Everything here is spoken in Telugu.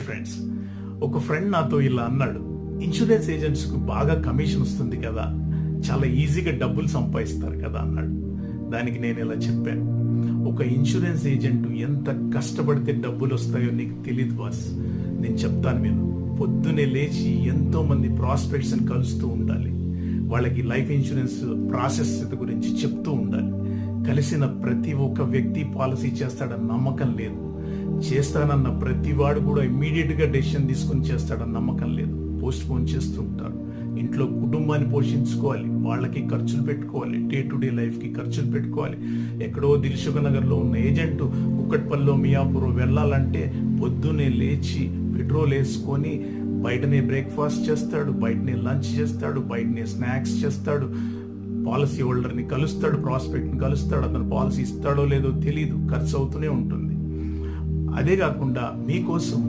ఫ్రెండ్స్, ఒక ఫ్రెండ్ నాతో ఇలా అన్నాడు, ఇన్సూరెన్స్ ఏజెంట్స్కు బాగా కమిషన్ వస్తుంది కదా, చాలా ఈజీగా డబ్బులు సంపాదిస్తారు కదా అన్నాడు. దానికి నేను ఇలా చెప్పాను, ఒక ఇన్సూరెన్స్ ఏజెంట్ ఎంత కష్టపడితే డబ్బులు వస్తాయో నీకు తెలియదు బాస్. నేను చెప్తాను మీరు, పొద్దునే లేచి ఎంతో మంది ప్రాస్పెక్ట్స్ని కలుస్తూ ఉండాలి, వాళ్ళకి లైఫ్ ఇన్సూరెన్స్ ప్రాసెస్ గురించి చెప్తూ ఉండాలి. కలిసిన ప్రతి ఒక్క వ్యక్తి పాలసీ చేస్తాడన్న నమ్మకం లేదు, చేస్తానన్న ప్రతి వాడు కూడా ఇమ్మీడియట్గా డెసిషన్ తీసుకొని చేస్తాడన్న నమ్మకం లేదు, పోస్ట్ పోన్ చేస్తూ ఉంటారు. ఇంట్లో కుటుంబాన్ని పోషించుకోవాలి, వాళ్ళకి ఖర్చులు పెట్టుకోవాలి, డే టు డే లైఫ్కి ఖర్చులు పెట్టుకోవాలి. ఎక్కడో దిల్సుఖ్ నగర్లో ఉన్న ఏజెంటు కుక్కట్పల్లిలో మియాపూర్ వెళ్ళాలంటే పొద్దున్నే లేచి పెట్రోల్ వేసుకొని బయటనే బ్రేక్ఫాస్ట్ చేస్తాడు, బయటనే లంచ్ చేస్తాడు, బయటనే స్నాక్స్ చేస్తాడు, పాలసీ హోల్డర్ని కలుస్తాడు, ప్రాస్పెక్ట్ని కలుస్తాడు. అతను పాలసీ ఇస్తాడో లేదో తెలియదు, ఖర్చు అవుతూనే ఉంటుంది. అదే కాకుండా మీకోసం